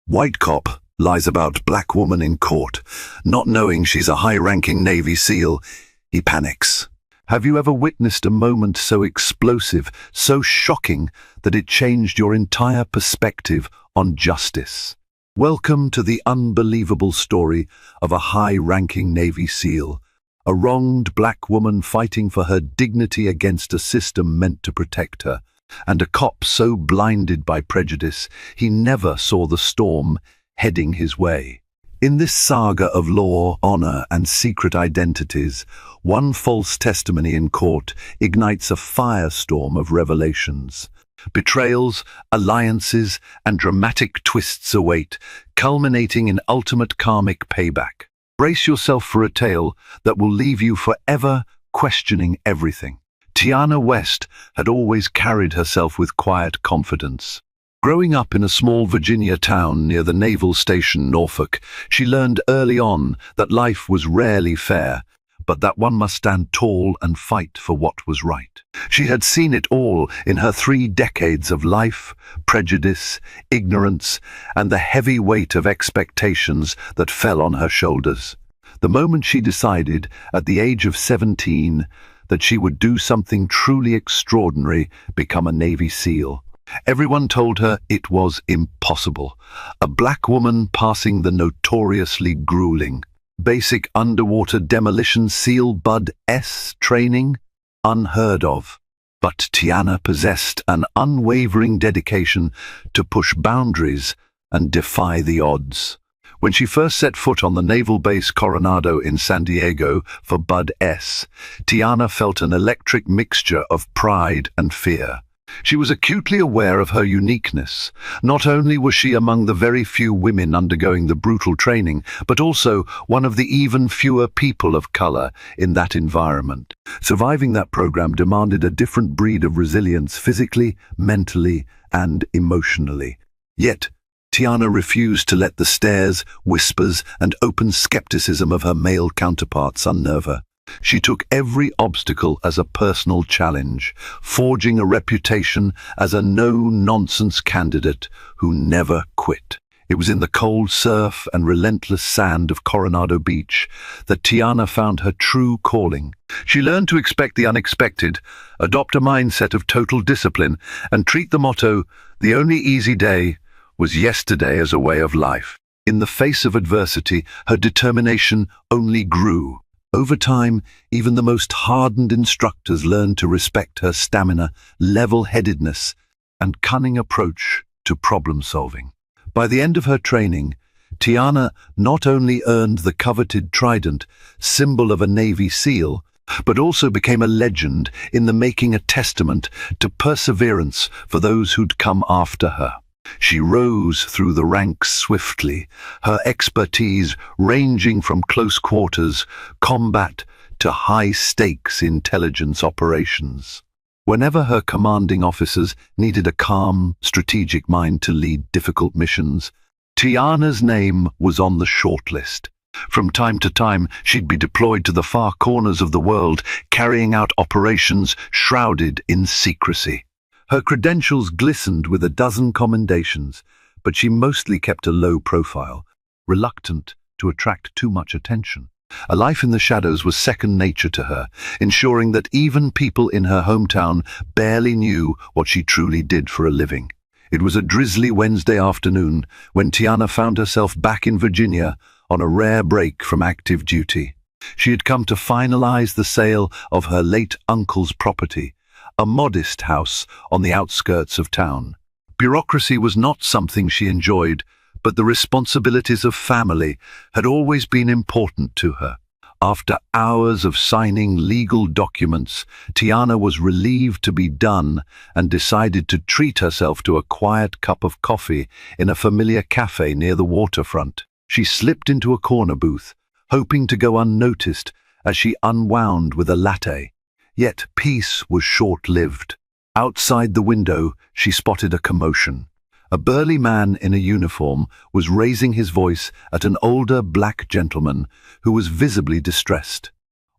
White cop lies about black woman in court. Not knowing she's a high-ranking Navy SEAL, he panics. Have you ever witnessed a moment so explosive, so shocking, that it changed your entire perspective on justice? Welcome to the unbelievable story of a high-ranking Navy SEAL, a wronged black woman fighting for her dignity against a system meant to protect her, and a cop so blinded by prejudice he never saw the storm heading his way. In this saga of law, honor, and secret identities, one false testimony in court ignites a firestorm of revelations. Betrayals, alliances, and dramatic twists await, culminating in ultimate karmic payback. Brace yourself for a tale that will leave you forever questioning everything. Tiana West had always carried herself with quiet confidence. Growing up in a small Virginia town near the naval station Norfolk, she learned early on that life was rarely fair, but that one must stand tall and fight for what was right. She had seen it all in her 3 decades of life, prejudice, ignorance, and the heavy weight of expectations that fell on her shoulders. The moment she decided, at the age of 17, that she would do something truly extraordinary, become a Navy SEAL, everyone told her it was impossible. A black woman passing the notoriously grueling basic underwater demolition SEAL Bud S training? Unheard of. But Tiana possessed an unwavering dedication to push boundaries and defy the odds. When she first set foot on the naval base Coronado in San Diego for Bud S, Tiana felt an electric mixture of pride and fear. She was acutely aware of her uniqueness. Not only was she among the very few women undergoing the brutal training, but also one of the even fewer people of color in that environment. Surviving that program demanded a different breed of resilience physically, mentally, and emotionally. Yet, Tiana refused to let the stares, whispers, and open skepticism of her male counterparts unnerve her. She took every obstacle as a personal challenge, forging a reputation as a no-nonsense candidate who never quit. It was in the cold surf and relentless sand of Coronado Beach that Tiana found her true calling. She learned to expect the unexpected, adopt a mindset of total discipline, and treat the motto, "The only easy day was yesterday," as a way of life. In the face of adversity, her determination only grew. Over time, even the most hardened instructors learned to respect her stamina, level-headedness, and cunning approach to problem-solving. By the end of her training, Tiana not only earned the coveted trident, symbol of a Navy SEAL, but also became a legend in the making, a testament to perseverance for those who'd come after her. She rose through the ranks swiftly, her expertise ranging from close quarters combat to high-stakes intelligence operations. Whenever her commanding officers needed a calm, strategic mind to lead difficult missions, Tiana's name was on the shortlist. From time to time, she'd be deployed to the far corners of the world, carrying out operations shrouded in secrecy. Her credentials glistened with a dozen commendations, but she mostly kept a low profile, reluctant to attract too much attention. A life in the shadows was second nature to her, ensuring that even people in her hometown barely knew what she truly did for a living. It was a drizzly Wednesday afternoon when Tiana found herself back in Virginia on a rare break from active duty. She had come to finalize the sale of her late uncle's property, a modest house on the outskirts of town. Bureaucracy was not something she enjoyed, but the responsibilities of family had always been important to her. After hours of signing legal documents, Tiana was relieved to be done and decided to treat herself to a quiet cup of coffee in a familiar cafe near the waterfront. She slipped into a corner booth, hoping to go unnoticed as she unwound with a latte. Yet peace was short-lived. Outside the window, she spotted a commotion. A burly man in a uniform was raising his voice at an older black gentleman who was visibly distressed.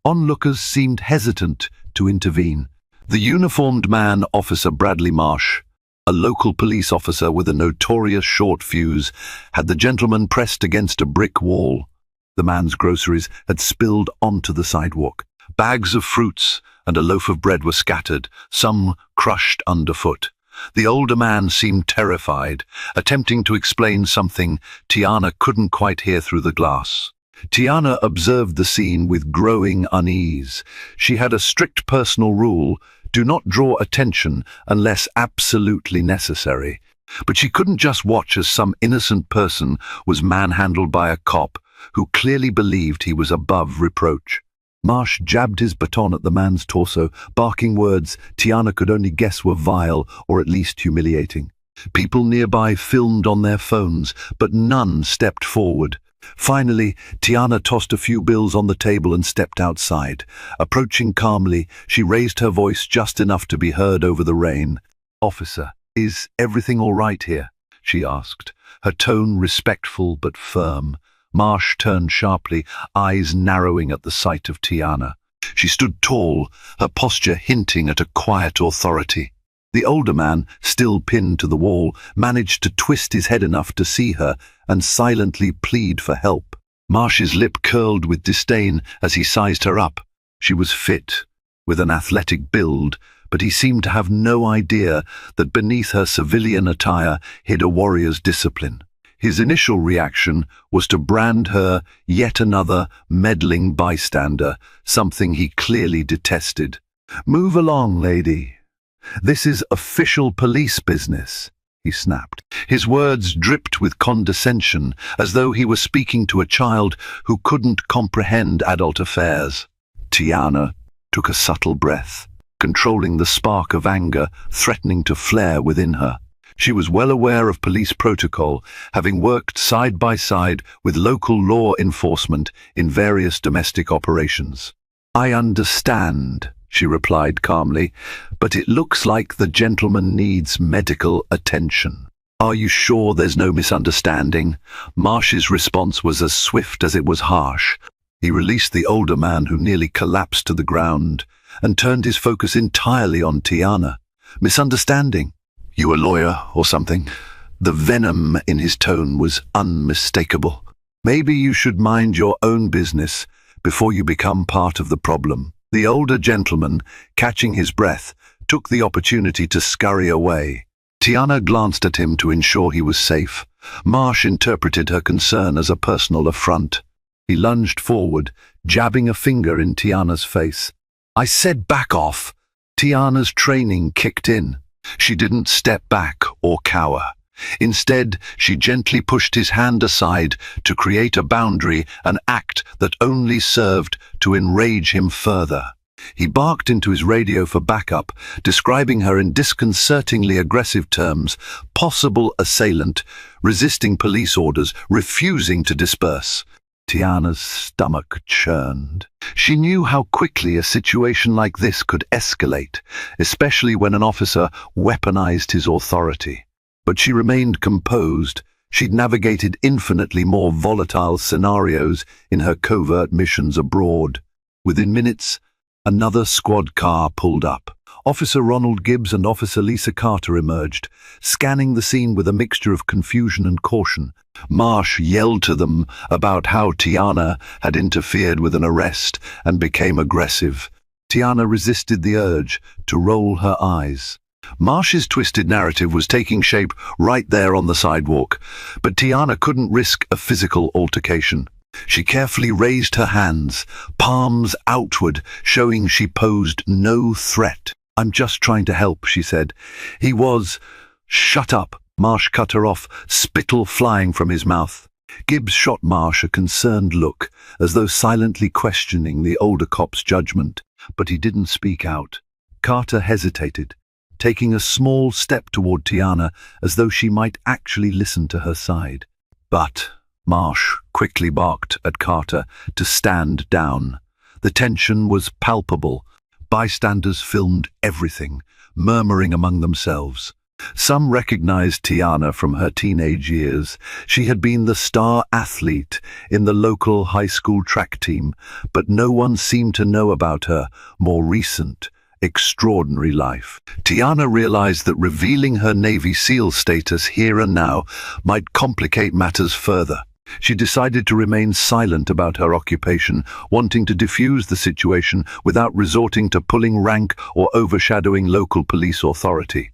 Onlookers seemed hesitant to intervene. The uniformed man, Officer Bradley Marsh, a local police officer with a notorious short fuse, had the gentleman pressed against a brick wall. The man's groceries had spilled onto the sidewalk. Bags of fruits and a loaf of bread were scattered, some crushed underfoot. The older man seemed terrified, attempting to explain something Tiana couldn't quite hear through the glass. Tiana observed the scene with growing unease. She had a strict personal rule: do not draw attention unless absolutely necessary. But she couldn't just watch as some innocent person was manhandled by a cop who clearly believed he was above reproach. Marsh jabbed his baton at the man's torso, barking words Tiana could only guess were vile or at least humiliating. People nearby filmed on their phones, but none stepped forward. Finally, Tiana tossed a few bills on the table and stepped outside. Approaching calmly, she raised her voice just enough to be heard over the rain. "Officer, is everything all right here?" she asked, her tone respectful but firm. Marsh turned sharply, eyes narrowing at the sight of Tiana. She stood tall, her posture hinting at a quiet authority. The older man, still pinned to the wall, managed to twist his head enough to see her and silently plead for help. Marsh's lip curled with disdain as he sized her up. She was fit, with an athletic build, but he seemed to have no idea that beneath her civilian attire hid a warrior's discipline. His initial reaction was to brand her yet another meddling bystander, something he clearly detested. "Move along, lady. This is official police business," he snapped. His words dripped with condescension, as though he were speaking to a child who couldn't comprehend adult affairs. Tiana took a subtle breath, controlling the spark of anger threatening to flare within her. She was well aware of police protocol, having worked side by side with local law enforcement in various domestic operations. "I understand," she replied calmly, "but it looks like the gentleman needs medical attention." "Are you sure there's no misunderstanding?" Marsh's response was as swift as it was harsh. He released the older man, who nearly collapsed to the ground, and turned his focus entirely on Tiana. "Misunderstanding? You a lawyer or something?" The venom in his tone was unmistakable. "Maybe you should mind your own business before you become part of the problem." The older gentleman, catching his breath, took the opportunity to scurry away. Tiana glanced at him to ensure he was safe. Marsh interpreted her concern as a personal affront. He lunged forward, jabbing a finger in Tiana's face. "I said back off." Tiana's training kicked in. She didn't step back or cower. Instead, she gently pushed his hand aside to create a boundary, an act that only served to enrage him further. He barked into his radio for backup, describing her in disconcertingly aggressive terms: possible assailant, resisting police orders, refusing to disperse. Tiana's stomach churned. She knew how quickly a situation like this could escalate, especially when an officer weaponized his authority. But she remained composed. She'd navigated infinitely more volatile scenarios in her covert missions abroad. Within minutes, another squad car pulled up. Officer Ronald Gibbs and Officer Lisa Carter emerged, scanning the scene with a mixture of confusion and caution. Marsh yelled to them about how Tiana had interfered with an arrest and became aggressive. Tiana resisted the urge to roll her eyes. Marsh's twisted narrative was taking shape right there on the sidewalk, but Tiana couldn't risk a physical altercation. She carefully raised her hands, palms outward, showing she posed no threat. "I'm just trying to help," she said. "He was—" "Shut up," Marsh cut her off, spittle flying from his mouth. Gibbs shot Marsh a concerned look, as though silently questioning the older cop's judgment, but he didn't speak out. Carter hesitated, taking a small step toward Tiana as though she might actually listen to her side. But Marsh quickly barked at Carter to stand down. The tension was palpable. Bystanders filmed everything, murmuring among themselves. Some recognized Tiana from her teenage years. She had been the star athlete in the local high school track team, but no one seemed to know about her more recent, extraordinary life. Tiana realized that revealing her Navy SEAL status here and now might complicate matters further. She decided to remain silent about her occupation, wanting to defuse the situation without resorting to pulling rank or overshadowing local police authority.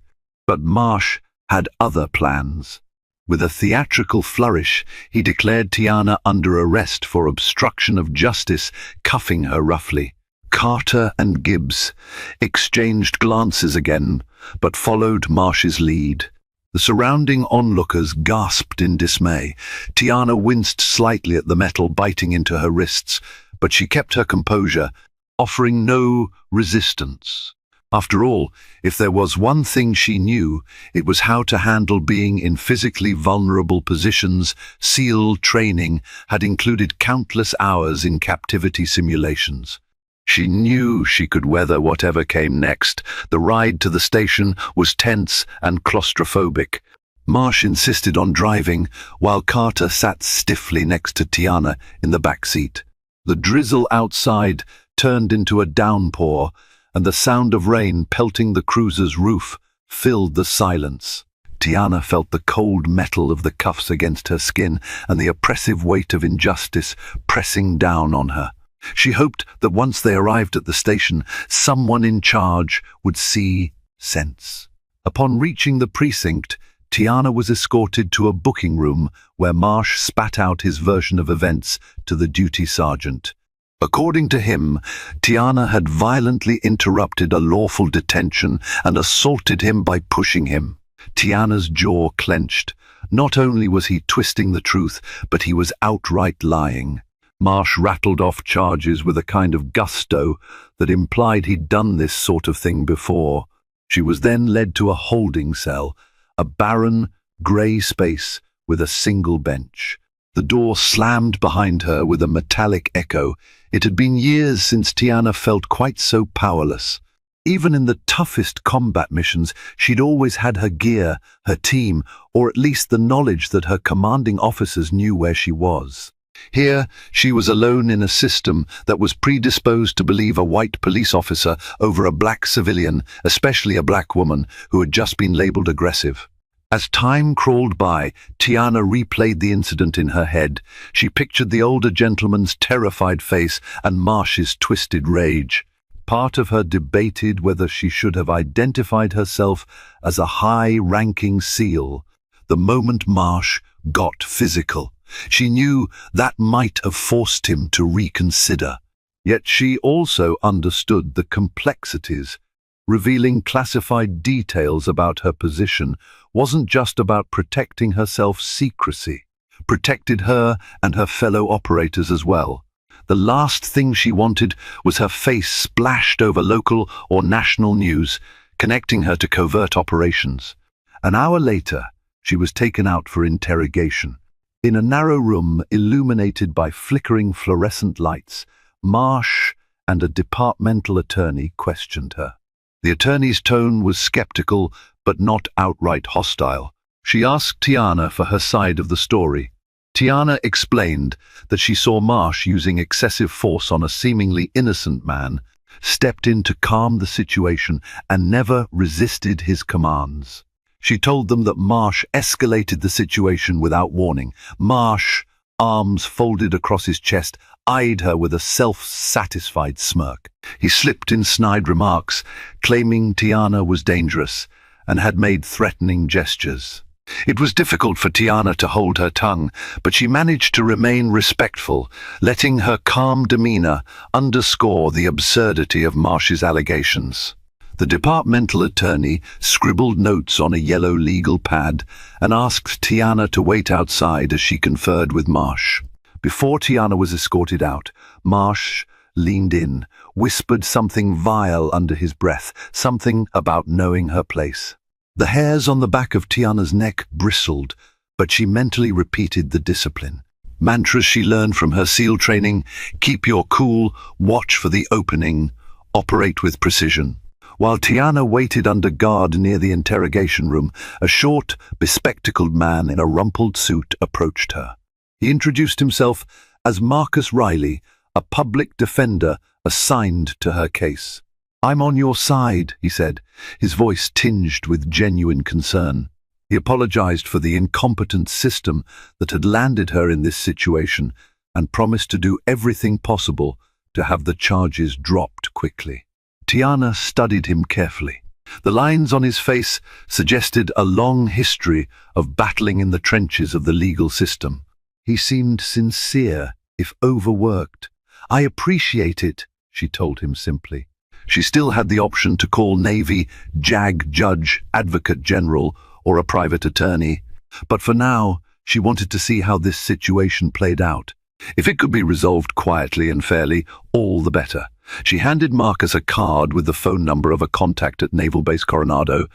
But Marsh had other plans. With a theatrical flourish, he declared Tiana under arrest for obstruction of justice, cuffing her roughly. Carter and Gibbs exchanged glances again, but followed Marsh's lead. The surrounding onlookers gasped in dismay. Tiana winced slightly at the metal biting into her wrists, but she kept her composure, offering no resistance. After all, if there was one thing she knew, it was how to handle being in physically vulnerable positions. SEAL training had included countless hours in captivity simulations. She knew she could weather whatever came next. The ride to the station was tense and claustrophobic. Marsh insisted on driving, while Carter sat stiffly next to Tiana in the back seat. The drizzle outside turned into a downpour, and the sound of rain pelting the cruiser's roof filled the silence. Tiana felt the cold metal of the cuffs against her skin and the oppressive weight of injustice pressing down on her. She hoped that once they arrived at the station, someone in charge would see sense. Upon reaching the precinct, Tiana was escorted to a booking room where Marsh spat out his version of events to the duty sergeant. According to him, Tiana had violently interrupted a lawful detention and assaulted him by pushing him. Tiana's jaw clenched. Not only was he twisting the truth, but he was outright lying. Marsh rattled off charges with a kind of gusto that implied he'd done this sort of thing before. She was then led to a holding cell, a barren, grey space with a single bench. The door slammed behind her with a metallic echo. It had been years since Tiana felt quite so powerless. Even in the toughest combat missions, she'd always had her gear, her team, or at least the knowledge that her commanding officers knew where she was. Here, she was alone in a system that was predisposed to believe a white police officer over a black civilian, especially a black woman who had just been labeled aggressive. As time crawled by, Tiana replayed the incident in her head. She pictured the older gentleman's terrified face and Marsh's twisted rage. Part of her debated whether she should have identified herself as a high-ranking SEAL the moment Marsh got physical. She knew that might have forced him to reconsider. Yet she also understood the complexities. Revealing classified details about her position wasn't just about protecting herself. Secrecy protected her and her fellow operators as well. The last thing she wanted was her face splashed over local or national news, connecting her to covert operations. An hour later, she was taken out for interrogation. In a narrow room illuminated by flickering fluorescent lights, Marsh and a departmental attorney questioned her. The attorney's tone was skeptical, but not outright hostile. She asked Tiana for her side of the story. Tiana explained that she saw Marsh using excessive force on a seemingly innocent man, stepped in to calm the situation, and never resisted his commands. She told them that Marsh escalated the situation without warning. Marsh, arms folded across his chest, eyed her with a self-satisfied smirk. He slipped in snide remarks, claiming Tiana was dangerous and had made threatening gestures. It was difficult for Tiana to hold her tongue, but she managed to remain respectful, letting her calm demeanor underscore the absurdity of Marsh's allegations. The departmental attorney scribbled notes on a yellow legal pad and asked Tiana to wait outside as she conferred with Marsh. Before Tiana was escorted out, Marsh leaned in, whispered something vile under his breath, something about knowing her place. The hairs on the back of Tiana's neck bristled, but she mentally repeated the discipline. Mantras she learned from her SEAL training: keep your cool, watch for the opening, operate with precision. While Tiana waited under guard near the interrogation room, a short, bespectacled man in a rumpled suit approached her. He introduced himself as Marcus Riley, a public defender assigned to her case. "I'm on your side," he said, his voice tinged with genuine concern. He apologized for the incompetent system that had landed her in this situation and promised to do everything possible to have the charges dropped quickly. Tiana studied him carefully. The lines on his face suggested a long history of battling in the trenches of the legal system. He seemed sincere, if overworked. "I appreciate it," she told him simply. She still had the option to call Navy JAG Judge, Advocate General, or a private attorney. But for now, she wanted to see how this situation played out. If it could be resolved quietly and fairly, all the better. She handed Marcus a card with the phone number of a contact at Naval Base Coronado,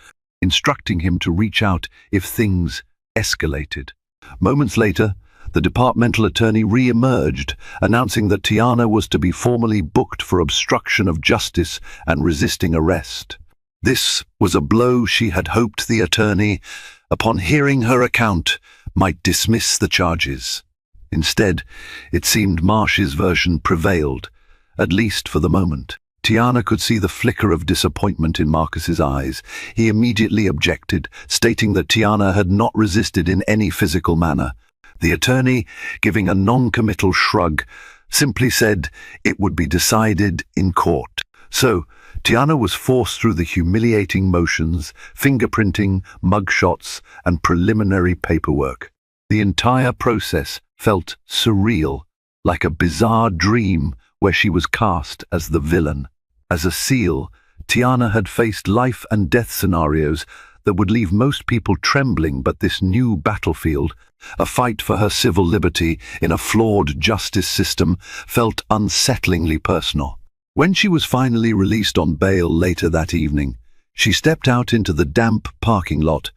instructing him to reach out if things escalated. Moments later, the departmental attorney re-emerged, announcing that Tiana was to be formally booked for obstruction of justice and resisting arrest. This was a blow she had hoped the attorney, upon hearing her account, might dismiss the charges. Instead, it seemed Marsh's version prevailed, at least for the moment. Tiana could see the flicker of disappointment in Marcus's eyes. He immediately objected, stating that Tiana had not resisted in any physical manner. The attorney, giving a non-committal shrug, simply said it would be decided in court. So, Tiana was forced through the humiliating motions, fingerprinting, mugshots, and preliminary paperwork. The entire process felt surreal, like a bizarre dream where she was cast as the villain. As a SEAL, Tiana had faced life and death scenarios that would leave most people trembling, but this new battlefield, a fight for her civil liberty in a flawed justice system, felt unsettlingly personal. When she was finally released on bail later that evening, she stepped out into the damp parking lot,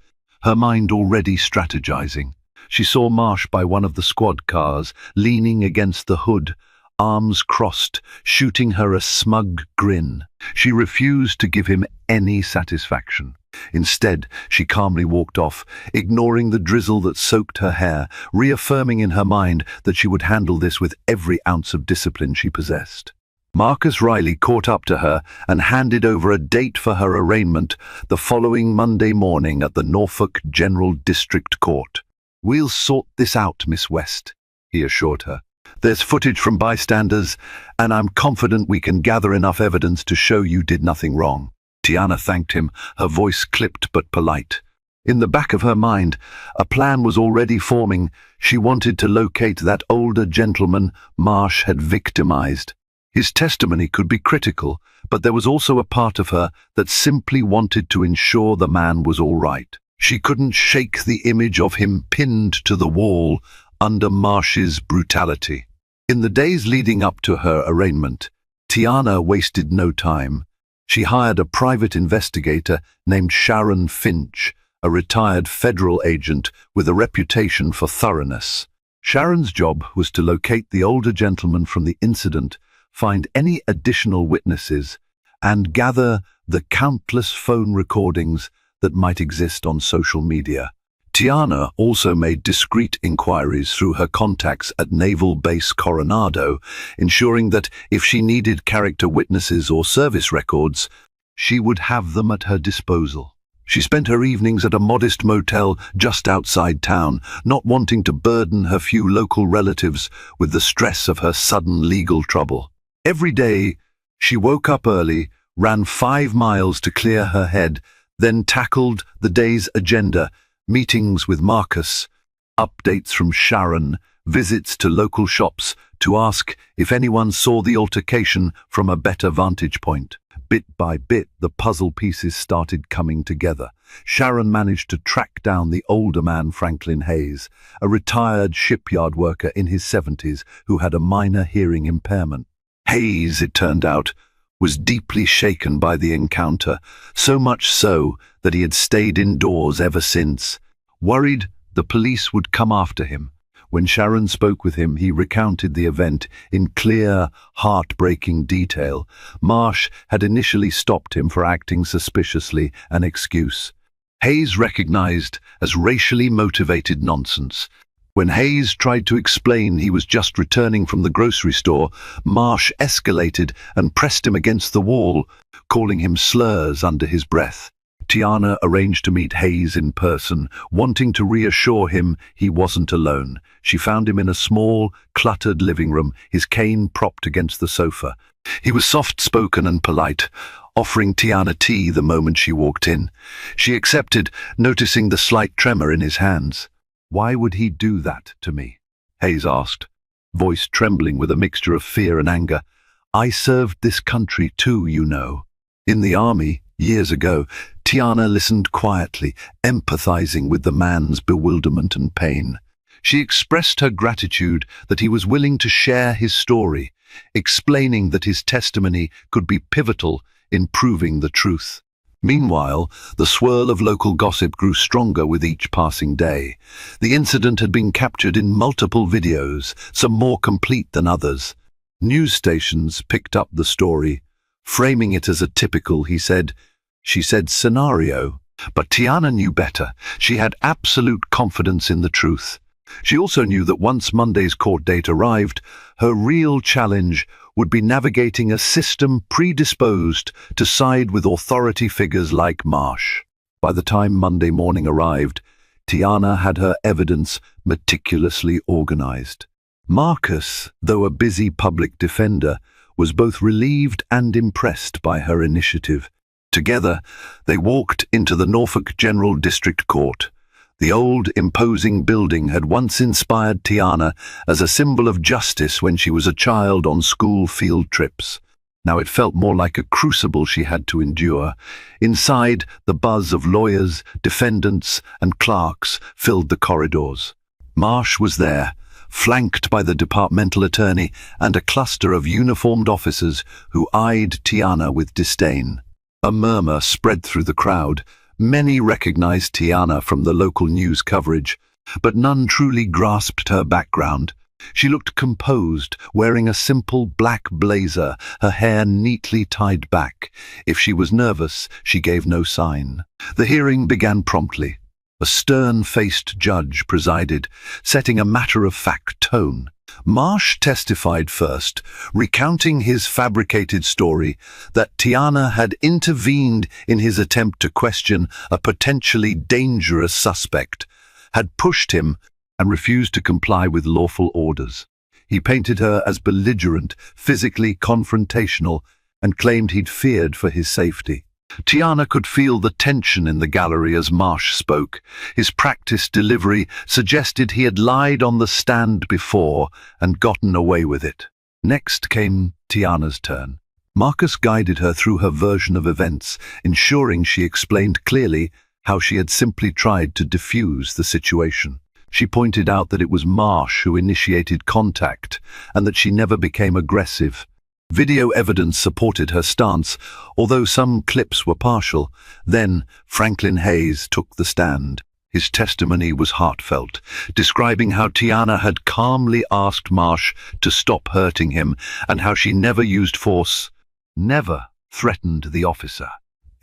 her mind already strategizing. She saw Marsh by one of the squad cars, leaning against the hood, arms crossed, shooting her a smug grin. She refused to give him any satisfaction. Instead, she calmly walked off, ignoring the drizzle that soaked her hair, reaffirming in her mind that she would handle this with every ounce of discipline she possessed. Marcus Riley caught up to her and handed over a date for her arraignment the following Monday morning at the Norfolk General District Court. "We'll sort this out, Miss West," he assured her. "There's footage from bystanders, and I'm confident we can gather enough evidence to show you did nothing wrong." Tiana thanked him, her voice clipped but polite. In the back of her mind, a plan was already forming. She wanted to locate that older gentleman Marsh had victimized. His testimony could be critical, but there was also a part of her that simply wanted to ensure the man was all right. She couldn't shake the image of him pinned to the wall under Marsh's brutality. In the days leading up to her arraignment, Tiana wasted no time. She hired a private investigator named Sharon Finch, a retired federal agent with a reputation for thoroughness. Sharon's job was to locate the older gentleman from the incident, find any additional witnesses, and gather the countless phone recordings that might exist on social media. Tiana also made discreet inquiries through her contacts at Naval Base Coronado, ensuring that if she needed character witnesses or service records, she would have them at her disposal. She spent her evenings at a modest motel just outside town, not wanting to burden her few local relatives with the stress of her sudden legal trouble. Every day, she woke up early, ran 5 miles to clear her head, then tackled the day's agenda: meetings with Marcus, updates from Sharon, visits to local shops to ask if anyone saw the altercation from a better vantage point. Bit by bit, the puzzle pieces started coming together. Sharon managed to track down the older man Franklin Hayes, a retired shipyard worker in his 70s who had a minor hearing impairment. Hayes, it turned out, was deeply shaken by the encounter, so much so that he had stayed indoors ever since, worried the police would come after him. When Sharon spoke with him, he recounted the event in clear, heartbreaking detail. Marsh had initially stopped him for acting suspiciously, an excuse Hayes recognized as racially motivated nonsense. When Hayes tried to explain he was just returning from the grocery store, Marsh escalated and pressed him against the wall, calling him slurs under his breath. Tiana arranged to meet Hayes in person, wanting to reassure him he wasn't alone. She found him in a small, cluttered living room, his cane propped against the sofa. He was soft-spoken and polite, offering Tiana tea the moment she walked in. She accepted, noticing the slight tremor in his hands. "Why would he do that to me?" Hayes asked, voice trembling with a mixture of fear and anger. "I served this country too, you know. In the army, years ago." Tiana listened quietly, empathizing with the man's bewilderment and pain. She expressed her gratitude that he was willing to share his story, explaining that his testimony could be pivotal in proving the truth. Meanwhile, the swirl of local gossip grew stronger with each passing day. The incident had been captured in multiple videos, some more complete than others. News stations picked up the story, framing it as a typical, she said scenario. But Tiana knew better. She had absolute confidence in the truth. She also knew that once Monday's court date arrived, her real challenge would be navigating a system predisposed to side with authority figures like Marsh. By the time Monday morning arrived, Tiana had her evidence meticulously organized. Marcus, though a busy public defender, was both relieved and impressed by her initiative. Together, they walked into the Norfolk General District Court. The old, imposing building had once inspired Tiana as a symbol of justice when she was a child on school field trips. Now it felt more like a crucible she had to endure. Inside, the buzz of lawyers, defendants, and clerks filled the corridors. Marsh was there, flanked by the departmental attorney and a cluster of uniformed officers who eyed Tiana with disdain. A murmur spread through the crowd. Many recognized Tiana from the local news coverage, but none truly grasped her background. She looked composed, wearing a simple black blazer, her hair neatly tied back. If she was nervous, she gave no sign. The hearing began promptly. A stern-faced judge presided, setting a matter-of-fact tone. Marsh testified first, recounting his fabricated story that Tiana had intervened in his attempt to question a potentially dangerous suspect, had pushed him, and refused to comply with lawful orders. He painted her as belligerent, physically confrontational, and claimed he'd feared for his safety. Tiana could feel the tension in the gallery as Marsh spoke. His practiced delivery suggested he had lied on the stand before and gotten away with it. Next came Tiana's turn. Marcus guided her through her version of events, ensuring she explained clearly how she had simply tried to defuse the situation. She pointed out that it was Marsh who initiated contact and that she never became aggressive. Video evidence supported her stance, although some clips were partial. Then Franklin Hayes took the stand. His testimony was heartfelt, describing how Tiana had calmly asked Marsh to stop hurting him and how she never used force, never threatened the officer.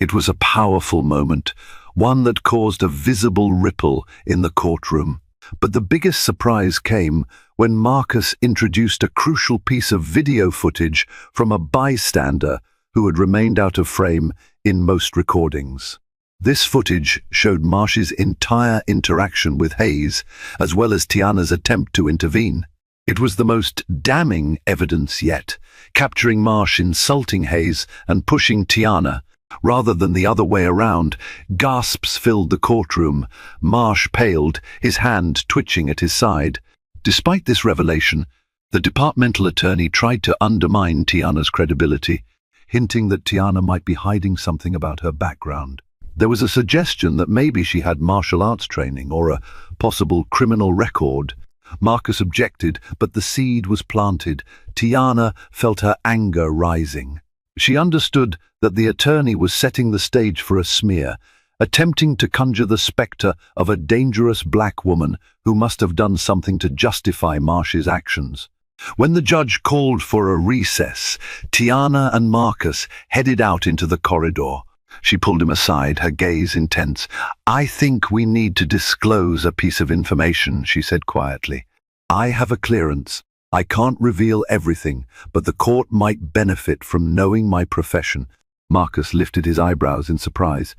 It was a powerful moment, one that caused a visible ripple in the courtroom. But the biggest surprise came when Marcus introduced a crucial piece of video footage from a bystander who had remained out of frame in most recordings. This footage showed Marsh's entire interaction with Hayes, as well as Tiana's attempt to intervene. It was the most damning evidence yet, capturing Marsh insulting Hayes and pushing Tiana, rather than the other way around. Gasps filled the courtroom. Marsh paled, his hand twitching at his side. Despite this revelation, the departmental attorney tried to undermine Tiana's credibility, hinting that Tiana might be hiding something about her background. There was a suggestion that maybe she had martial arts training or a possible criminal record. Marcus objected, but the seed was planted. Tiana felt her anger rising. She understood that the attorney was setting the stage for a smear, attempting to conjure the spectre of a dangerous black woman who must have done something to justify Marsh's actions. When the judge called for a recess, Tiana and Marcus headed out into the corridor. She pulled him aside, her gaze intense. "I think we need to disclose a piece of information," she said quietly. "I have a clearance. I can't reveal everything, but the court might benefit from knowing my profession." Marcus lifted his eyebrows in surprise.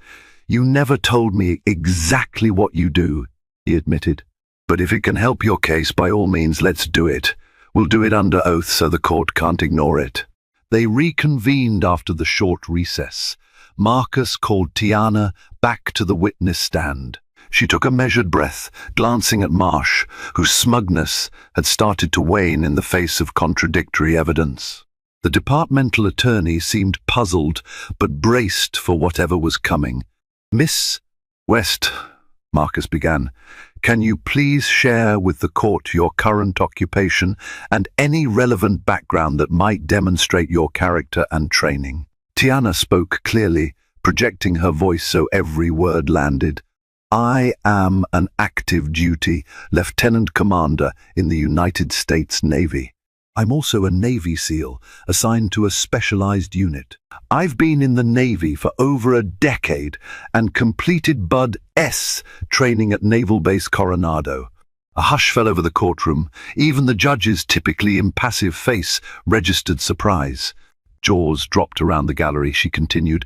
"You never told me exactly what you do," he admitted. "But if it can help your case, by all means, let's do it. We'll do it under oath so the court can't ignore it." They reconvened after the short recess. Marcus called Tiana back to the witness stand. She took a measured breath, glancing at Marsh, whose smugness had started to wane in the face of contradictory evidence. The departmental attorney seemed puzzled, but braced for whatever was coming. "Miss West," Marcus began, "can you please share with the court your current occupation and any relevant background that might demonstrate your character and training?" Tiana spoke clearly, projecting her voice so every word landed. "I am an active duty lieutenant commander in the United States Navy. I'm also a Navy SEAL assigned to a specialized unit. I've been in the Navy for over a decade and completed Bud S training at Naval Base Coronado." A hush fell over the courtroom. Even the judge's typically impassive face registered surprise. Jaws dropped around the gallery. She continued,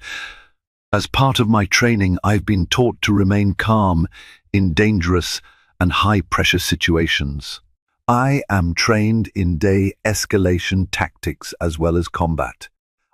"As part of my training, I've been taught to remain calm in dangerous and high-pressure situations. I am trained in de-escalation tactics as well as combat.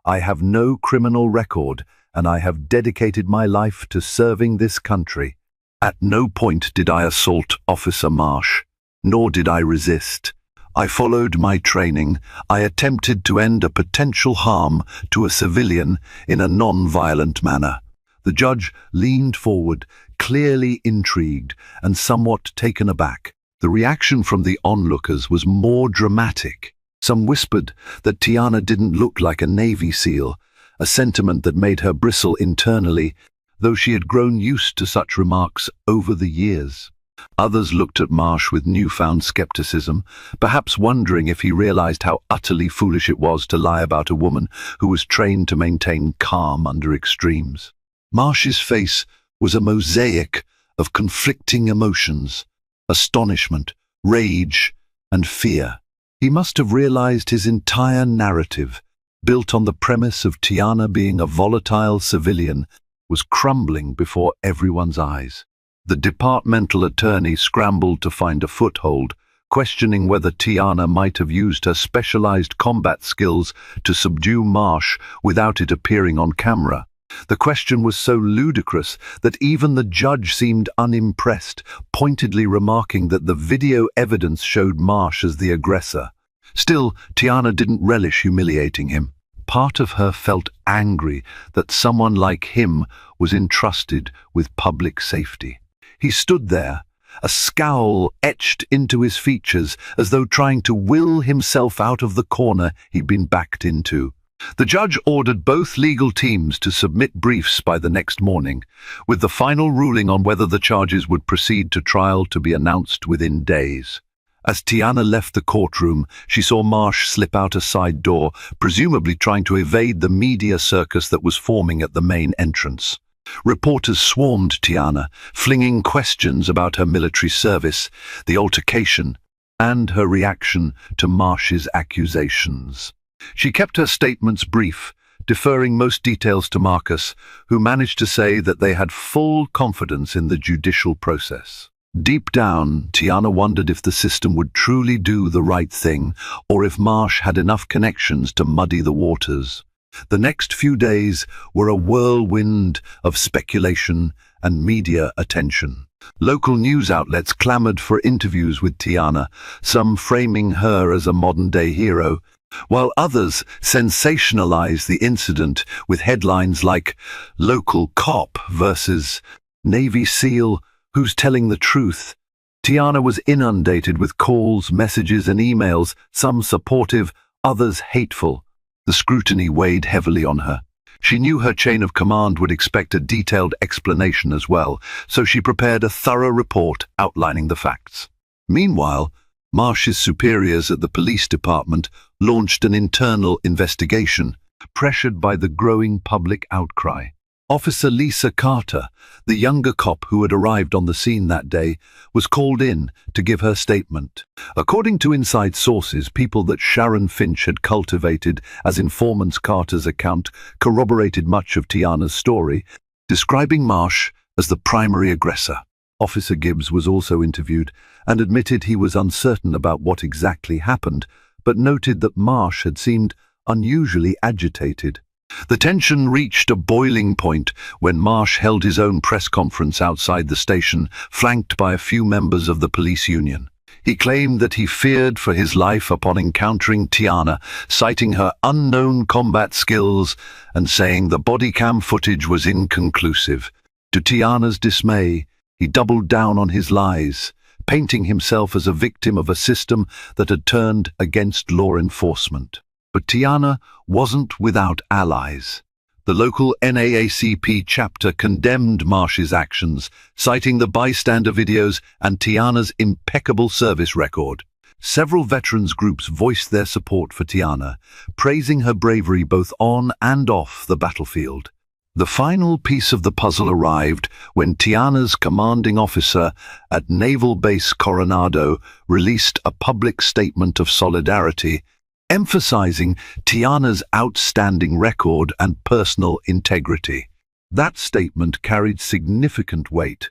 I have no criminal record, and I have dedicated my life to serving this country. At no point did I assault Officer Marsh, nor did I resist. I followed my training. I attempted to end a potential harm to a civilian in a non-violent manner." The judge leaned forward, clearly intrigued and somewhat taken aback. The reaction from the onlookers was more dramatic. Some whispered that Tiana didn't look like a Navy SEAL, a sentiment that made her bristle internally, though she had grown used to such remarks over the years. Others looked at Marsh with newfound skepticism, perhaps wondering if he realized how utterly foolish it was to lie about a woman who was trained to maintain calm under extremes. Marsh's face was a mosaic of conflicting emotions: astonishment, rage, and fear. He must have realized his entire narrative, built on the premise of Tiana being a volatile civilian, was crumbling before everyone's eyes. The departmental attorney scrambled to find a foothold, questioning whether Tiana might have used her specialized combat skills to subdue Marsh without it appearing on camera. The question was so ludicrous that even the judge seemed unimpressed, pointedly remarking that the video evidence showed Marsh as the aggressor. Still, Tiana didn't relish humiliating him. Part of her felt angry that someone like him was entrusted with public safety. He stood there, a scowl etched into his features as though trying to will himself out of the corner he'd been backed into. The judge ordered both legal teams to submit briefs by the next morning, with the final ruling on whether the charges would proceed to trial to be announced within days. As Tiana left the courtroom, she saw Marsh slip out a side door, presumably trying to evade the media circus that was forming at the main entrance. Reporters swarmed Tiana, flinging questions about her military service, the altercation, and her reaction to Marsh's accusations. She kept her statements brief, deferring most details to Marcus, who managed to say that they had full confidence in the judicial process. Deep down, Tiana wondered if the system would truly do the right thing, or if Marsh had enough connections to muddy the waters. The next few days were a whirlwind of speculation and media attention. Local news outlets clamored for interviews with Tiana, some framing her as a modern-day hero, while others sensationalized the incident with headlines like "Local Cop versus Navy SEAL, Who's Telling the Truth?" Tiana was inundated with calls, messages, and emails, some supportive, others hateful. The scrutiny weighed heavily on her. She knew her chain of command would expect a detailed explanation as well, so she prepared a thorough report outlining the facts. Meanwhile, Marsh's superiors at the police department launched an internal investigation, pressured by the growing public outcry. Officer Lisa Carter, the younger cop who had arrived on the scene that day, was called in to give her statement. According to inside sources, people that Sharon Finch had cultivated as informants, Carter's account corroborated much of Tiana's story, describing Marsh as the primary aggressor. Officer Gibbs was also interviewed and admitted he was uncertain about what exactly happened, but noted that Marsh had seemed unusually agitated. The tension reached a boiling point when Marsh held his own press conference outside the station, flanked by a few members of the police union. He claimed that he feared for his life upon encountering Tiana, citing her unknown combat skills and saying the body cam footage was inconclusive. To Tiana's dismay, he doubled down on his lies, painting himself as a victim of a system that had turned against law enforcement. But Tiana wasn't without allies. The local NAACP chapter condemned Marsh's actions, citing the bystander videos and Tiana's impeccable service record. Several veterans groups voiced their support for Tiana, praising her bravery both on and off the battlefield. The final piece of the puzzle arrived when Tiana's commanding officer at Naval Base Coronado released a public statement of solidarity, emphasizing Tiana's outstanding record and personal integrity. That statement carried significant weight.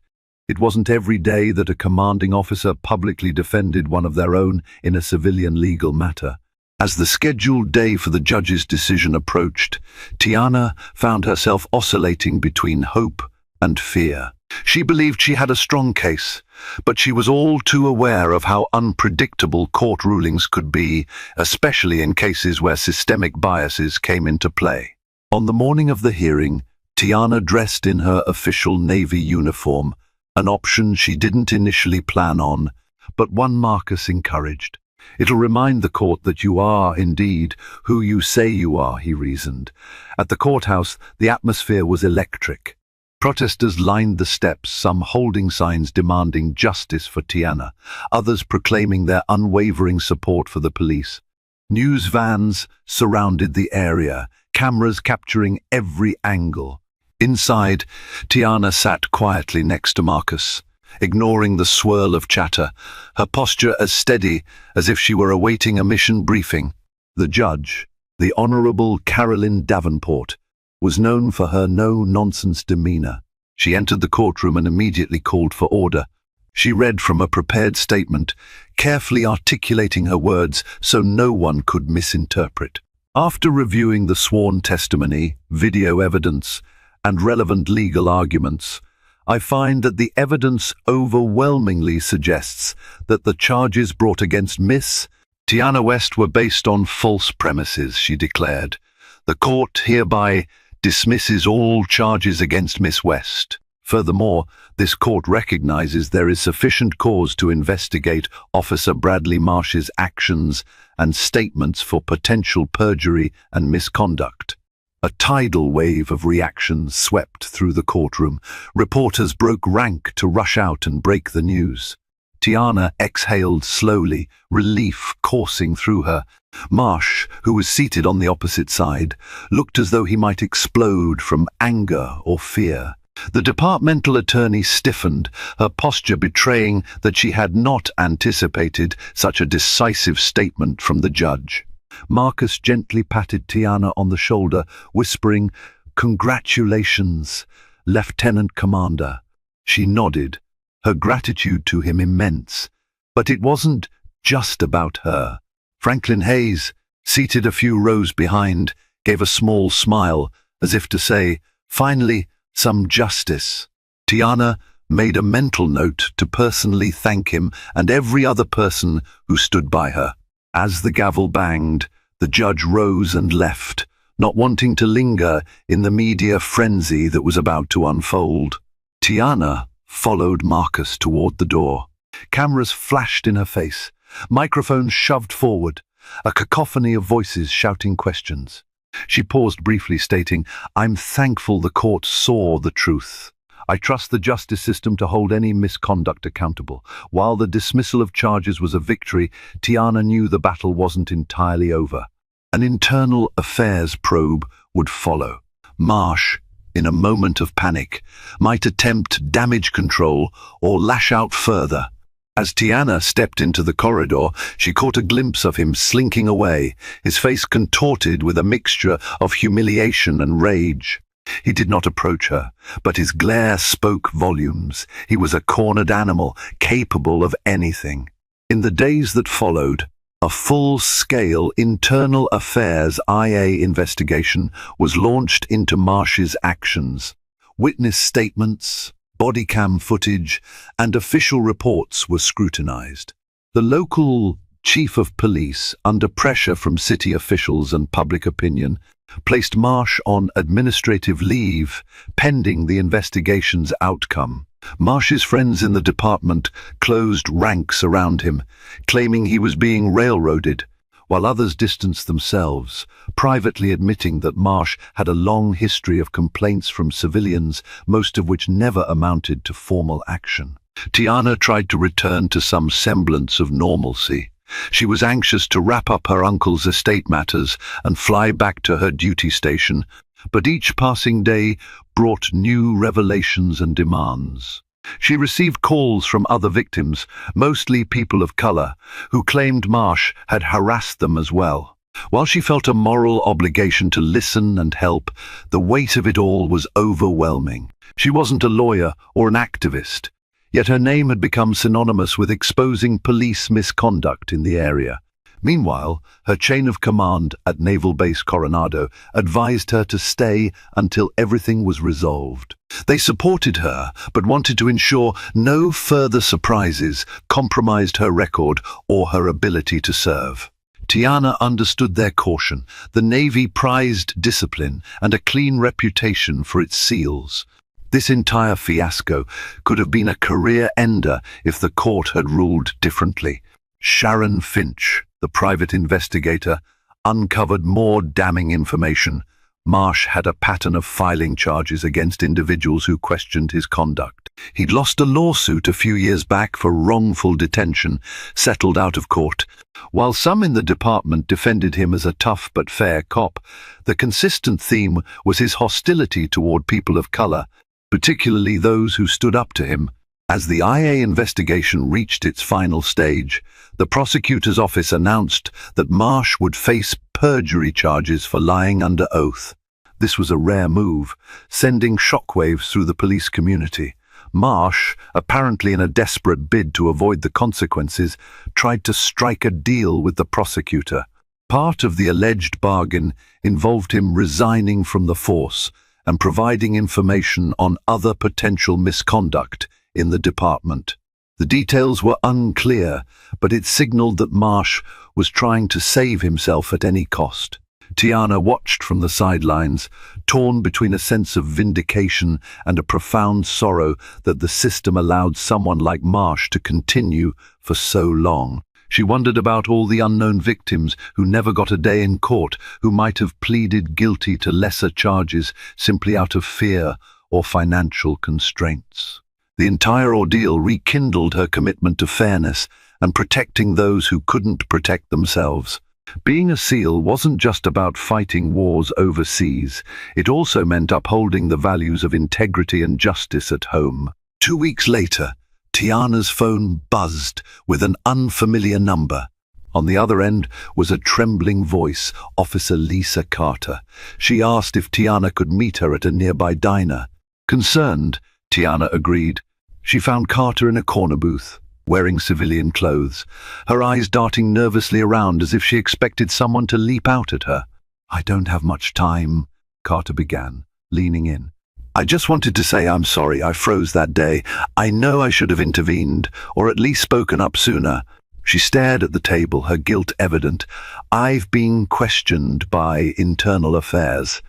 It wasn't every day that a commanding officer publicly defended one of their own in a civilian legal matter. As the scheduled day for the judge's decision approached, Tiana found herself oscillating between hope and fear. She believed she had a strong case, but she was all too aware of how unpredictable court rulings could be, especially in cases where systemic biases came into play. On the morning of the hearing, Tiana dressed in her official Navy uniform, an option she didn't initially plan on, but one Marcus encouraged. "It'll remind the court that you are, indeed, who you say you are," he reasoned. At the courthouse, the atmosphere was electric. Protesters lined the steps, some holding signs demanding justice for Tiana, others proclaiming their unwavering support for the police. News vans surrounded the area, cameras capturing every angle. Inside, Tiana sat quietly next to Marcus, ignoring the swirl of chatter, her posture as steady as if she were awaiting a mission briefing. The judge, the Honorable Carolyn Davenport, was known for her no-nonsense demeanor. She entered the courtroom and immediately called for order. She read from a prepared statement, carefully articulating her words so no one could misinterpret. After reviewing the sworn testimony, video evidence, and relevant legal arguments, I find that the evidence overwhelmingly suggests that the charges brought against Miss Tiana West were based on false premises, she declared. The court hereby dismisses all charges against Miss West. Furthermore, this court recognizes there is sufficient cause to investigate Officer Bradley Marsh's actions and statements for potential perjury and misconduct. A tidal wave of reactions swept through the courtroom. Reporters broke rank to rush out and break the news. Tiana exhaled slowly, relief coursing through her. Marsh, who was seated on the opposite side, looked as though he might explode from anger or fear. The departmental attorney stiffened, her posture betraying that she had not anticipated such a decisive statement from the judge. Marcus gently patted Tiana on the shoulder, whispering, "Congratulations, Lieutenant Commander." She nodded, her gratitude to him immense. But it wasn't just about her. Franklin Hayes, seated a few rows behind, gave a small smile, as if to say, "Finally, some justice." Tiana made a mental note to personally thank him and every other person who stood by her. As the gavel banged, the judge rose and left, not wanting to linger in the media frenzy that was about to unfold. Tiana followed Marcus toward the door. Cameras flashed in her face, microphones shoved forward, a cacophony of voices shouting questions. She paused briefly, stating, "I'm thankful the court saw the truth. I trust the justice system to hold any misconduct accountable." While the dismissal of charges was a victory, Tiana knew the battle wasn't entirely over. An internal affairs probe would follow. Marsh, in a moment of panic, might attempt damage control or lash out further. As Tiana stepped into the corridor, she caught a glimpse of him slinking away, his face contorted with a mixture of humiliation and rage. He did not approach her, but his glare spoke volumes. He was a cornered animal, capable of anything. In the days that followed, a full-scale internal affairs IA investigation was launched into Marsh's actions. Witness statements, body cam footage, and official reports were scrutinized. The local chief of police, under pressure from city officials and public opinion, placed Marsh on administrative leave pending the investigation's outcome. Marsh's friends in the department closed ranks around him, claiming he was being railroaded, while others distanced themselves, privately admitting that Marsh had a long history of complaints from civilians, most of which never amounted to formal action. Tiana tried to return to some semblance of normalcy. She was anxious to wrap up her uncle's estate matters and fly back to her duty station, but each passing day brought new revelations and demands. She received calls from other victims, mostly people of color, who claimed Marsh had harassed them as well. While she felt a moral obligation to listen and help, the weight of it all was overwhelming. She wasn't a lawyer or an activist, yet her name had become synonymous with exposing police misconduct in the area. Meanwhile, her chain of command at Naval Base Coronado advised her to stay until everything was resolved. They supported her, but wanted to ensure no further surprises compromised her record or her ability to serve. Tiana understood their caution. The Navy prized discipline and a clean reputation for its SEALs. This entire fiasco could have been a career ender if the court had ruled differently. Sharon Finch, the private investigator, uncovered more damning information. Marsh had a pattern of filing charges against individuals who questioned his conduct. He'd lost a lawsuit a few years back for wrongful detention, settled out of court. While some in the department defended him as a tough but fair cop, the consistent theme was his hostility toward people of color, particularly those who stood up to him. As the IA investigation reached its final stage, the prosecutor's office announced that Marsh would face perjury charges for lying under oath. This was a rare move, sending shockwaves through the police community. Marsh, apparently in a desperate bid to avoid the consequences, tried to strike a deal with the prosecutor. Part of the alleged bargain involved him resigning from the force and providing information on other potential misconduct in the department. The details were unclear, but it signaled that Marsh was trying to save himself at any cost. Tiana watched from the sidelines, torn between a sense of vindication and a profound sorrow that the system allowed someone like Marsh to continue for so long. She wondered about all the unknown victims who never got a day in court, who might have pleaded guilty to lesser charges simply out of fear or financial constraints. The entire ordeal rekindled her commitment to fairness and protecting those who couldn't protect themselves. Being a SEAL wasn't just about fighting wars overseas. It also meant upholding the values of integrity and justice at home. 2 weeks later, Tiana's phone buzzed with an unfamiliar number. On the other end was a trembling voice, Officer Lisa Carter. She asked if Tiana could meet her at a nearby diner. Concerned, Tiana agreed. She found Carter in a corner booth, wearing civilian clothes, her eyes darting nervously around as if she expected someone to leap out at her. "I don't have much time," Carter began, leaning in. "I just wanted to say I'm sorry I froze that day. I know I should have intervened, or at least spoken up sooner." She stared at the table, her guilt evident. "I've been questioned by internal affairs.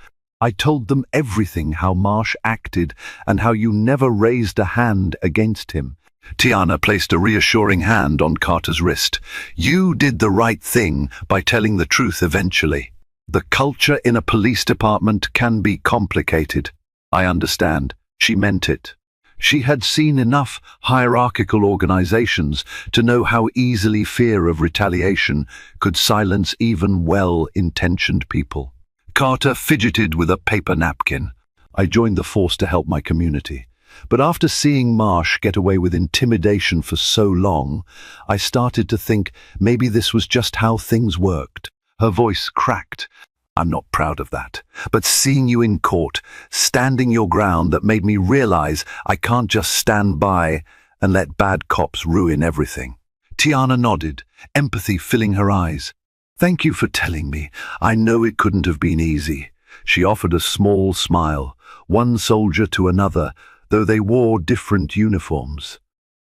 I told them everything, how Marsh acted and how you never raised a hand against him." Tiana placed a reassuring hand on Carter's wrist. "You did the right thing by telling the truth eventually. The culture in a police department can be complicated." "I understand." She meant it. She had seen enough hierarchical organizations to know how easily fear of retaliation could silence even well-intentioned people. Carter fidgeted with a paper napkin. I joined the force to help my community. But after seeing Marsh get away with intimidation for so long, I started to think maybe this was just how things worked. Her voice cracked. I'm not proud of that. But seeing you in court, standing your ground, that made me realize I can't just stand by and let bad cops ruin everything. Tiana nodded, empathy filling her eyes. Thank you for telling me. I know it couldn't have been easy. She offered a small smile, one soldier to another, though they wore different uniforms.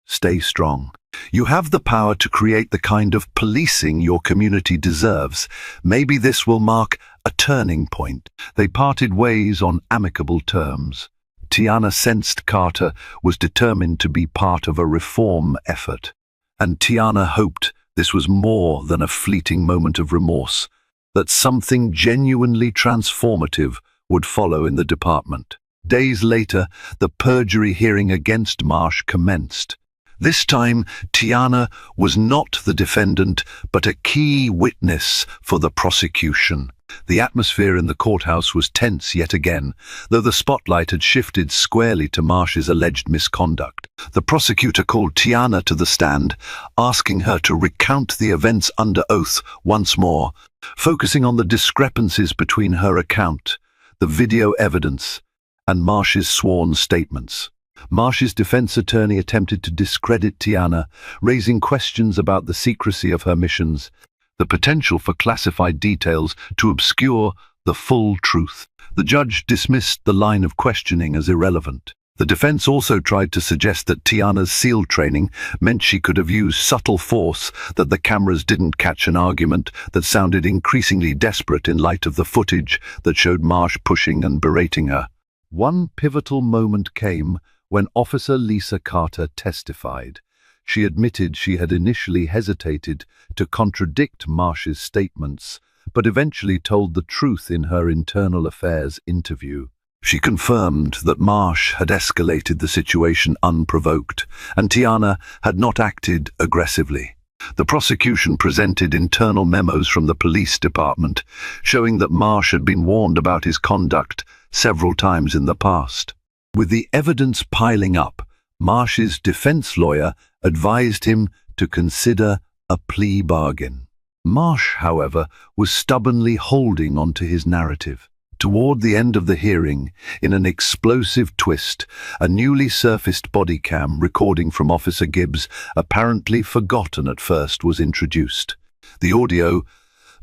Stay strong. You have the power to create the kind of policing your community deserves. Maybe this will mark a turning point. They parted ways on amicable terms. Tiana sensed Carter was determined to be part of a reform effort, and Tiana hoped this was more than a fleeting moment of remorse, that something genuinely transformative would follow in the department. Days later, the perjury hearing against Marsh commenced. This time, Tiana was not the defendant, but a key witness for the prosecution. The atmosphere in the courthouse was tense yet again, though the spotlight had shifted squarely to Marsh's alleged misconduct. The prosecutor called Tiana to the stand, asking her to recount the events under oath once more, focusing on the discrepancies between her account, the video evidence, and Marsh's sworn statements. Marsh's defense attorney attempted to discredit Tiana, raising questions about the secrecy of her missions, the potential for classified details to obscure the full truth. The judge dismissed the line of questioning as irrelevant. The defense also tried to suggest that Tiana's SEAL training meant she could have used subtle force, that the cameras didn't catch an argument that sounded increasingly desperate in light of the footage that showed Marsh pushing and berating her. One pivotal moment came when Officer Lisa Carter testified. She admitted she had initially hesitated to contradict Marsh's statements, but eventually told the truth in her internal affairs interview. She confirmed that Marsh had escalated the situation unprovoked, and Tiana had not acted aggressively. The prosecution presented internal memos from the police department, showing that Marsh had been warned about his conduct several times in the past. With the evidence piling up, Marsh's defense lawyer advised him to consider a plea bargain. Marsh, however, was stubbornly holding on to his narrative. Toward the end of the hearing, in an explosive twist, a newly surfaced body cam recording from Officer Gibbs, apparently forgotten at first, was introduced. The audio,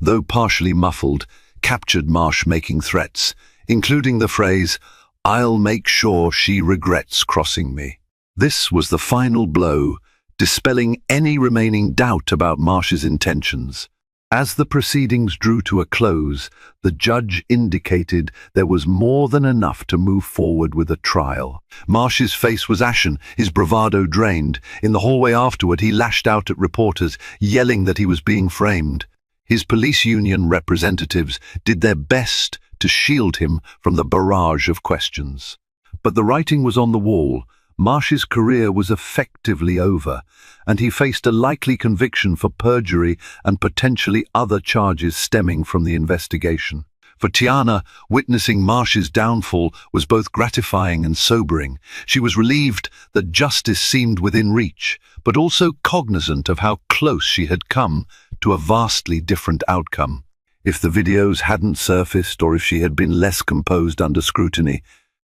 though partially muffled, captured Marsh making threats, including the phrase, "I'll make sure she regrets crossing me." This was the final blow, dispelling any remaining doubt about Marsh's intentions. As the proceedings drew to a close, the judge indicated there was more than enough to move forward with a trial. Marsh's face was ashen, his bravado drained. In the hallway afterward, he lashed out at reporters, yelling that he was being framed. His police union representatives did their best to shield him from the barrage of questions. But the writing was on the wall. Marsh's career was effectively over, and he faced a likely conviction for perjury and potentially other charges stemming from the investigation. For Tiana, witnessing Marsh's downfall was both gratifying and sobering. She was relieved that justice seemed within reach, but also cognizant of how close she had come to a vastly different outcome. If the videos hadn't surfaced, or if she had been less composed under scrutiny,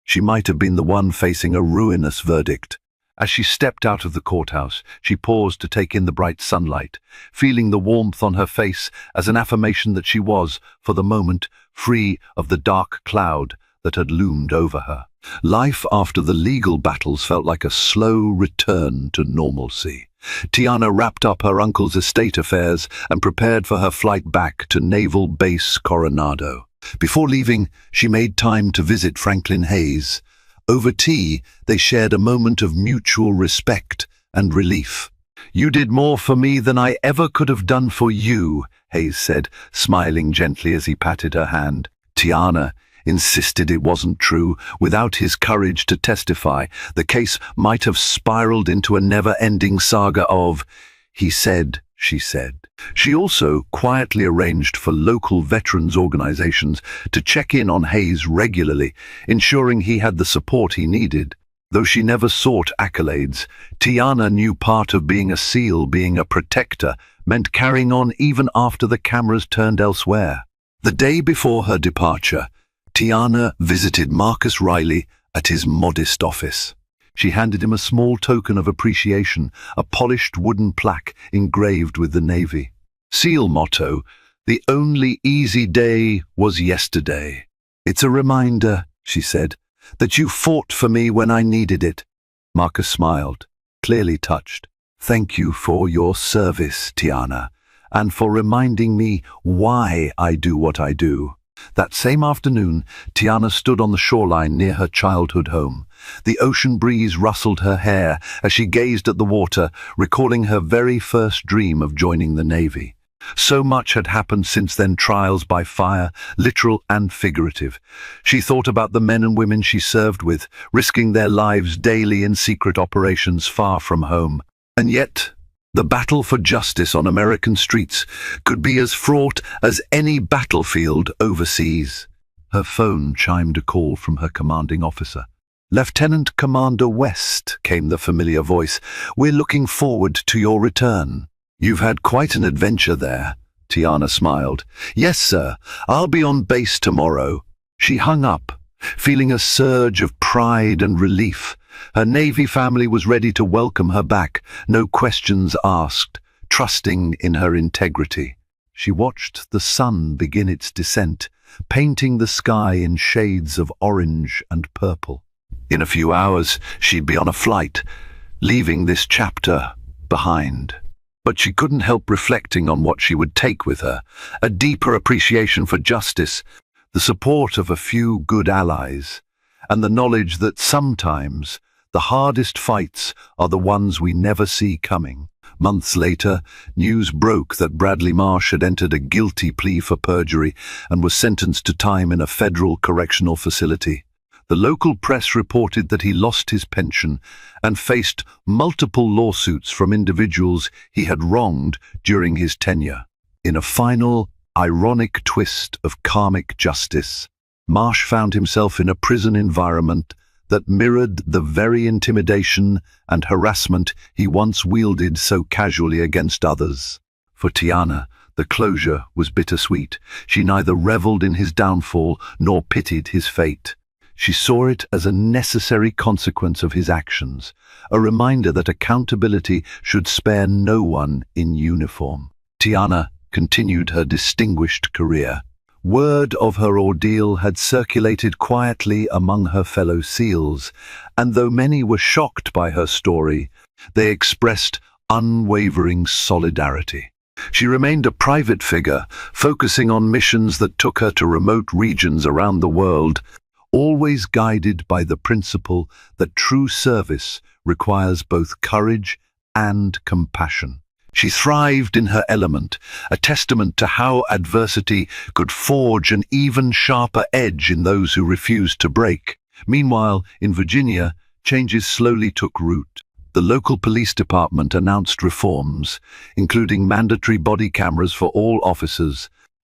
she might have been the one facing a ruinous verdict. As she stepped out of the courthouse, she paused to take in the bright sunlight, feeling the warmth on her face as an affirmation that she was, for the moment, free of the dark cloud that had loomed over her. Life after the legal battles felt like a slow return to normalcy. Tiana wrapped up her uncle's estate affairs and prepared for her flight back to Naval Base Coronado. Before leaving, she made time to visit Franklin Hayes. Over tea, they shared a moment of mutual respect and relief. "You did more for me than I ever could have done for you," Hayes said, smiling gently as he patted her hand. Tiana insisted it wasn't true. Without his courage to testify, the case might have spiraled into a never-ending saga of "he said, she said." She also quietly arranged for local veterans organizations to check in on Hayes regularly, ensuring he had the support he needed. Though she never sought accolades, Tiana knew part of being a SEAL, being a protector, meant carrying on even after the cameras turned elsewhere. The day before her departure, Tiana visited Marcus Riley at his modest office. She handed him a small token of appreciation, a polished wooden plaque engraved with the Navy SEAL motto, "The only easy day was yesterday." "It's a reminder," she said, "that you fought for me when I needed it." Marcus smiled, clearly touched. "Thank you for your service, Tiana, and for reminding me why I do what I do." That same afternoon, Tiana stood on the shoreline near her childhood home. The ocean breeze rustled her hair as she gazed at the water, recalling her very first dream of joining the Navy. So much had happened since then, trials by fire, literal and figurative. She thought about the men and women she served with, risking their lives daily in secret operations far from home. And yet, the battle for justice on American streets could be as fraught as any battlefield overseas. Her phone chimed a call from her commanding officer. "Lieutenant Commander West," came the familiar voice. "We're looking forward to your return." "You've had quite an adventure there," Tiana smiled. "Yes, sir. I'll be on base tomorrow." She hung up, feeling a surge of pride and relief. Her Navy family was ready to welcome her back, no questions asked, trusting in her integrity. She watched the sun begin its descent, painting the sky in shades of orange and purple. In a few hours, she'd be on a flight, leaving this chapter behind. But she couldn't help reflecting on what she would take with her: a deeper appreciation for justice, the support of a few good allies, and the knowledge that sometimes the hardest fights are the ones we never see coming. Months later, news broke that Bradley Marsh had entered a guilty plea for perjury and was sentenced to time in a federal correctional facility. The local press reported that he lost his pension and faced multiple lawsuits from individuals he had wronged during his tenure. In a final, ironic twist of karmic justice, Marsh found himself in a prison environment that mirrored the very intimidation and harassment he once wielded so casually against others. For Tiana, the closure was bittersweet. She neither reveled in his downfall nor pitied his fate. She saw it as a necessary consequence of his actions, a reminder that accountability should spare no one in uniform. Tiana continued her distinguished career. Word of her ordeal had circulated quietly among her fellow SEALs, and though many were shocked by her story, they expressed unwavering solidarity. She remained a private figure, focusing on missions that took her to remote regions around the world, always guided by the principle that true service requires both courage and compassion. She thrived in her element, a testament to how adversity could forge an even sharper edge in those who refused to break. Meanwhile, in Virginia, changes slowly took root. The local police department announced reforms, including mandatory body cameras for all officers,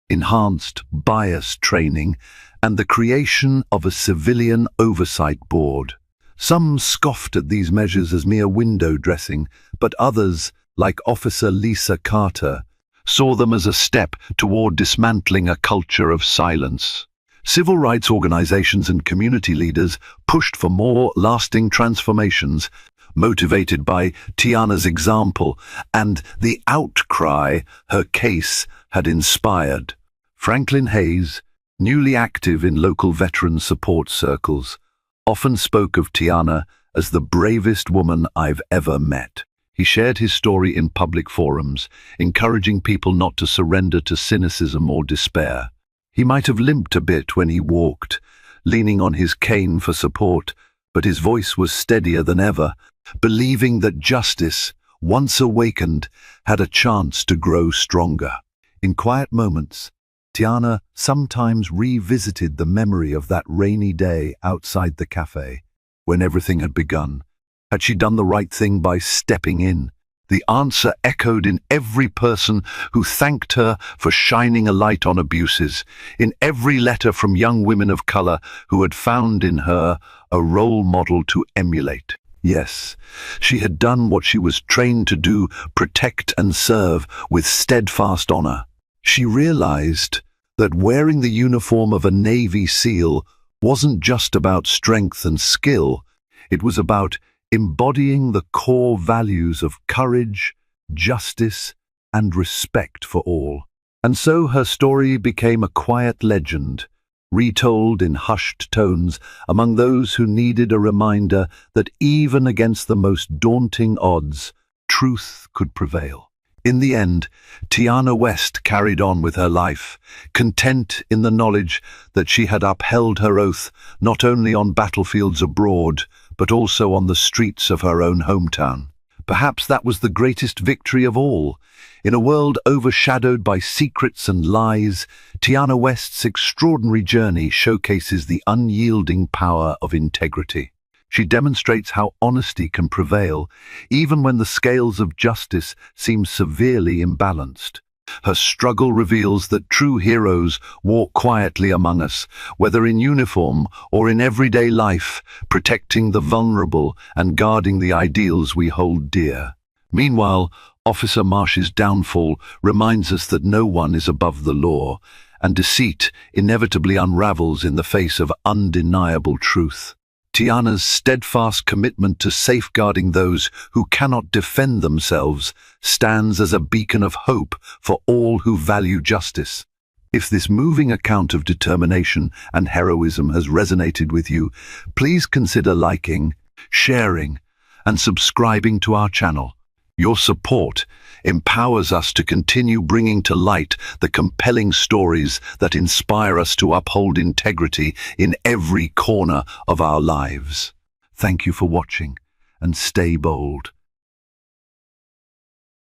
enhanced bias training, and the creation of a civilian oversight board. Some scoffed at these measures as mere window dressing, but others, like Officer Lisa Carter, saw them as a step toward dismantling a culture of silence. Civil rights organizations and community leaders pushed for more lasting transformations, motivated by Tiana's example and the outcry her case had inspired. Franklin Hayes, newly active in local veteran support circles, often spoke of Tiana as the bravest woman I've ever met. He shared his story in public forums, encouraging people not to surrender to cynicism or despair. He might have limped a bit when he walked, leaning on his cane for support, but his voice was steadier than ever, believing that justice, once awakened, had a chance to grow stronger. In quiet moments, Tiana sometimes revisited the memory of that rainy day outside the cafe, when everything had begun. Had she done the right thing by stepping in? The answer echoed in every person who thanked her for shining a light on abuses, in every letter from young women of color who had found in her a role model to emulate. Yes, she had done what she was trained to do, protect and serve with steadfast honor. She realized that wearing the uniform of a Navy SEAL wasn't just about strength and skill, it was about embodying the core values of courage, justice, and respect for all. And so her story became a quiet legend, retold in hushed tones among those who needed a reminder that even against the most daunting odds, truth could prevail. In the end, Tiana West carried on with her life, content in the knowledge that she had upheld her oath not only on battlefields abroad, but also on the streets of her own hometown. Perhaps that was the greatest victory of all. In a world overshadowed by secrets and lies, Tiana West's extraordinary journey showcases the unyielding power of integrity. She demonstrates how honesty can prevail, even when the scales of justice seem severely imbalanced. Her struggle reveals that true heroes walk quietly among us, whether in uniform or in everyday life, protecting the vulnerable and guarding the ideals we hold dear. Meanwhile, Officer Marsh's downfall reminds us that no one is above the law, and deceit inevitably unravels in the face of undeniable truth. Tiana's steadfast commitment to safeguarding those who cannot defend themselves stands as a beacon of hope for all who value justice. If this moving account of determination and heroism has resonated with you, please consider liking, sharing, and subscribing to our channel. Your support empowers us to continue bringing to light the compelling stories that inspire us to uphold integrity in every corner of our lives. Thank you for watching, and stay bold.